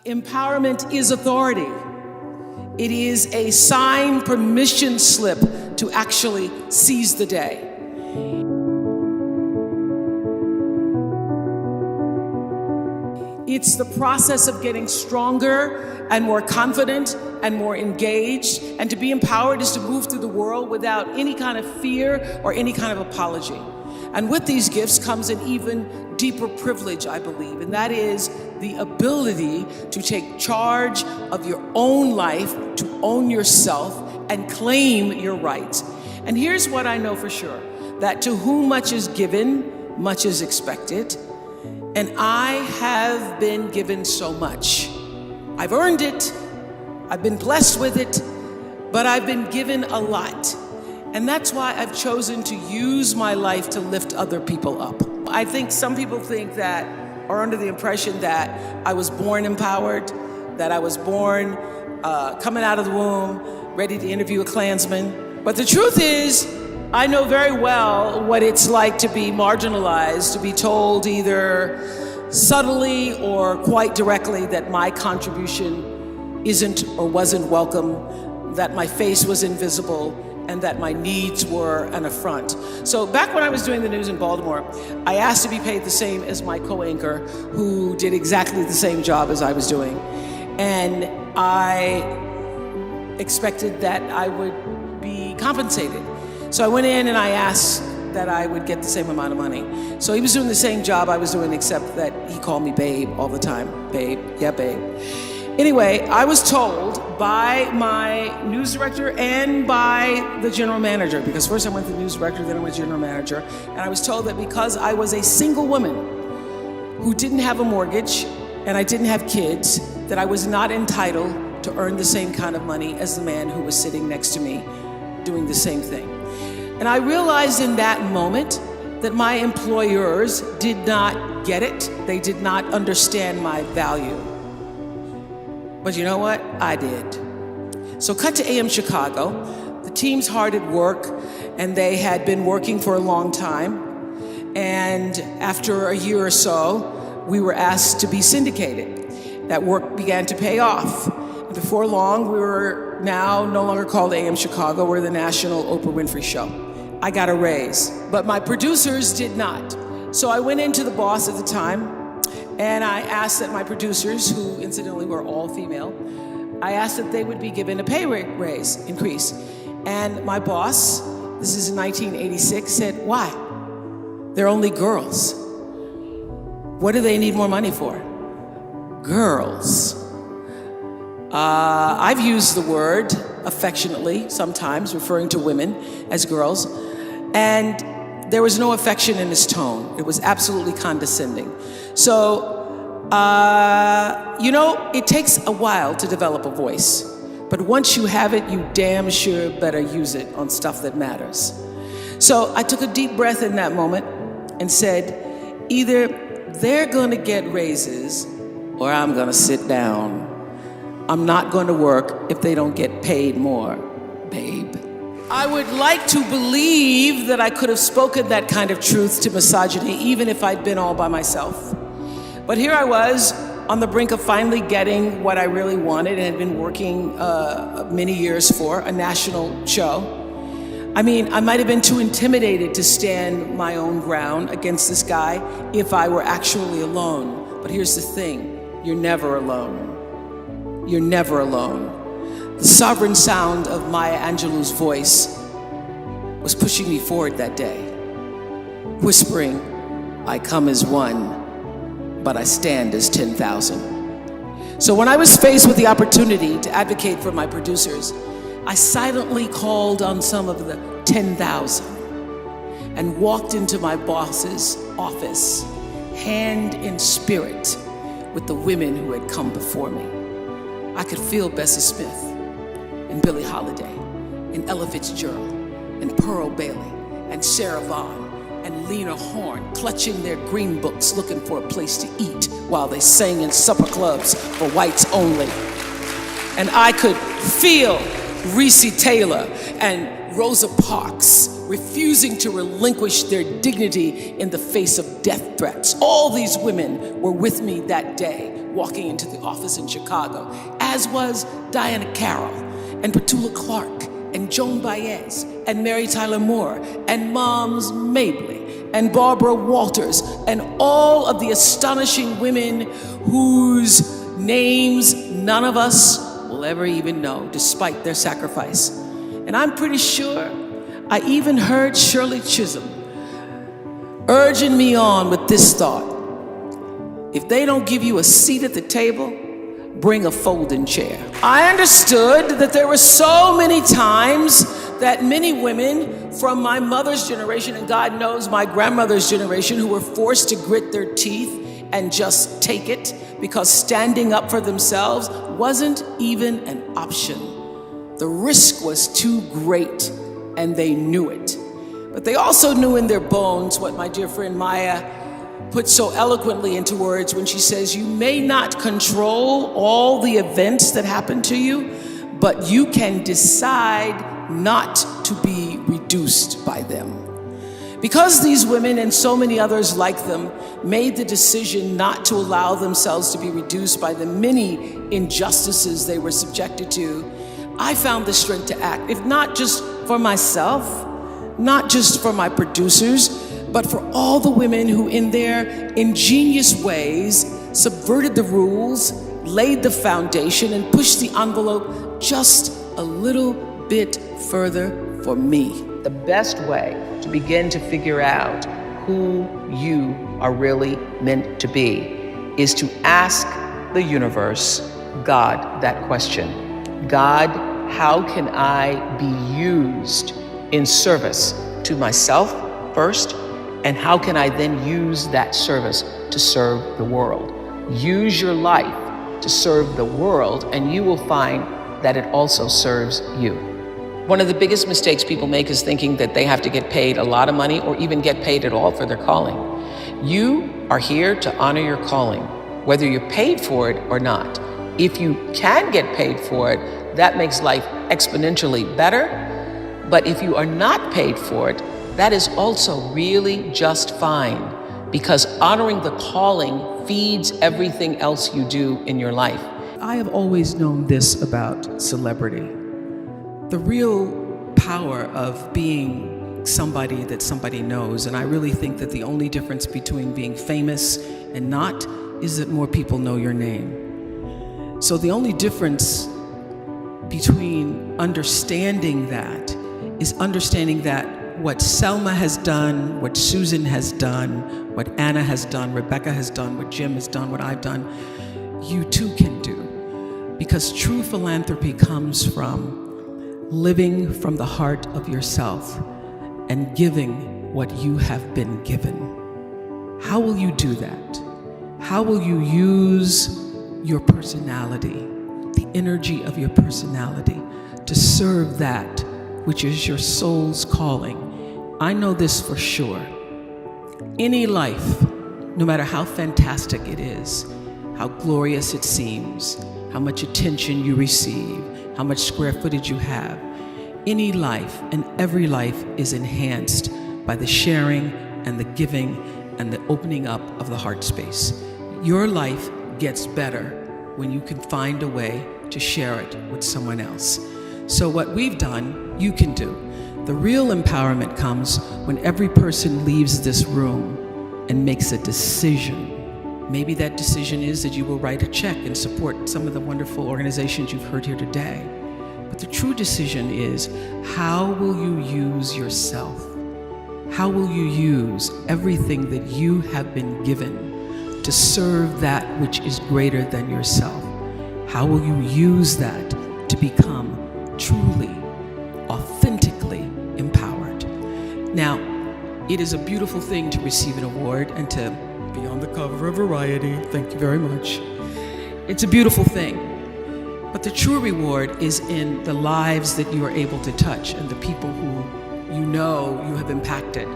Empowerment is authority. It is a signed permission slip to actually seize the day. It's the process of getting stronger and more confident and more engaged, and to be empowered is to move through the world without any kind of fear or any kind of apology. And with these gifts comes an even deeper privilege, I believe, and that is the ability to take charge of your own life, to own yourself, and claim your rights. And here's what I know for sure, that to whom much is given, much is expected. And I have been given so much. I've earned it, I've been blessed with it, but I've been given a lot. And that's why I've chosen to use my life to lift other people up. I think some people think that, or under the impression that I was born empowered, that I was born coming out of the womb, ready to interview a Klansman. But the truth is, I know very well what it's like to be marginalized, to be told either subtly or quite directly that my contribution isn't or wasn't welcome, that my face was invisible, and that my needs were an affront. So back when I was doing the news in Baltimore, I asked to be paid the same as my co-anchor, who did exactly the same job as I was doing. And I expected that I would be compensated. So I went in and I asked that I would get the same amount of money. So he was doing the same job I was doing, except that he called me babe all the time. Babe, yeah, babe. Anyway, I was told by my news director and by the general manager, because first I went to the news director, then I went to general manager, and I was told that because I was a single woman who didn't have a mortgage and I didn't have kids, that I was not entitled to earn the same kind of money as the man who was sitting next to me doing the same thing. And I realized in that moment that my employers did not get it. They did not understand my value. But you know what? I did. So cut to AM Chicago. The team's hard at work, and they had been working for a long time. And after a year or so, we were asked to be syndicated. That work began to pay off. And before long, we were now no longer called AM Chicago, we're the national Oprah Winfrey Show. I got a raise, but my producers did not. So I went into the boss at the time, and I asked that my producers, who incidentally were all female, I asked that they would be given a pay raise increase. And my boss, this is in 1986, said, why? They're only girls. What do they need more money for? Girls. I've used the word affectionately, sometimes referring to women as girls, and there was no affection in his tone. It was absolutely condescending. So, it takes a while to develop a voice, but once you have it, you damn sure better use it on stuff that matters. So I took a deep breath in that moment and said, either they're gonna get raises or I'm gonna sit down. I'm not going to work if they don't get paid more, babe. I would like to believe that I could have spoken that kind of truth to misogyny, even if I'd been all by myself. But here I was on the brink of finally getting what I really wanted and had been working many years for, a national show. I mean, I might have been too intimidated to stand my own ground against this guy if I were actually alone. But here's the thing, you're never alone. You're never alone. The sovereign sound of Maya Angelou's voice was pushing me forward that day, whispering, I come as one, but I stand as 10,000. So when I was faced with the opportunity to advocate for my producers, I silently called on some of the 10,000 and walked into my boss's office, hand in spirit, with the women who had come before me. I could feel Bessie Smith and Billie Holiday and Ella Fitzgerald and Pearl Bailey and Sarah Vaughan and Lena Horne clutching their green books looking for a place to eat while they sang in supper clubs for whites only. And I could feel Reese Taylor and Rosa Parks refusing to relinquish their dignity in the face of death threats. All these women were with me that day, walking into the office in Chicago, as was Diana Carroll and Petula Clark and Joan Baez and Mary Tyler Moore and Moms Mabley and Barbara Walters and all of the astonishing women whose names none of us will ever even know, despite their sacrifice. And I'm pretty sure I even heard Shirley Chisholm urging me on with this thought: if they don't give you a seat at the table, bring a folding chair. I understood that there were so many times that many women from my mother's generation, and God knows my grandmother's generation, who were forced to grit their teeth and just take it because standing up for themselves wasn't even an option. The risk was too great, and they knew it. But they also knew in their bones what my dear friend Maya put so eloquently into words when she says, you may not control all the events that happen to you, but you can decide not to be reduced by them. Because these women and so many others like them made the decision not to allow themselves to be reduced by the many injustices they were subjected to, I found the strength to act, if not just for myself, not just for my producers, but for all the women who in their ingenious ways subverted the rules, laid the foundation, and pushed the envelope just a little bit further for me. The best way to begin to figure out who you are really meant to be is to ask the universe, God, that question. God, how can I be used in service to myself first? And how can I then use that service to serve the world? Use your life to serve the world, and you will find that it also serves you. One of the biggest mistakes people make is thinking that they have to get paid a lot of money or even get paid at all for their calling. You are here to honor your calling, whether you're paid for it or not. If you can get paid for it, that makes life exponentially better. But if you are not paid for it, that is also really just fine, because honoring the calling feeds everything else you do in your life. I have always known this about celebrity. The real power of being somebody that somebody knows, and I really think that the only difference between being famous and not is that more people know your name. So the only difference between understanding that is understanding that what Selma has done, what Susan has done, what Anna has done, Rebecca has done, what Jim has done, what I've done, you too can do. Because true philanthropy comes from living from the heart of yourself and giving what you have been given. How will you do that? How will you use your personality, the energy of your personality, to serve that which is your soul's calling? I know this for sure. Any life, no matter how fantastic it is, how glorious it seems, how much attention you receive, how much square footage you have, any life and every life is enhanced by the sharing and the giving and the opening up of the heart space. Your life gets better when you can find a way to share it with someone else. So what we've done, you can do. The real empowerment comes when every person leaves this room and makes a decision. Maybe that decision is that you will write a check and support some of the wonderful organizations you've heard here today. But the true decision is, how will you use yourself? How will you use everything that you have been given to serve that which is greater than yourself? How will you use that to become truly, authentically empowered? Now, it is a beautiful thing to receive an award and to be on the cover of Variety. Thank you very much. It's a beautiful thing. But the true reward is in the lives that you are able to touch and the people who you know you have impacted.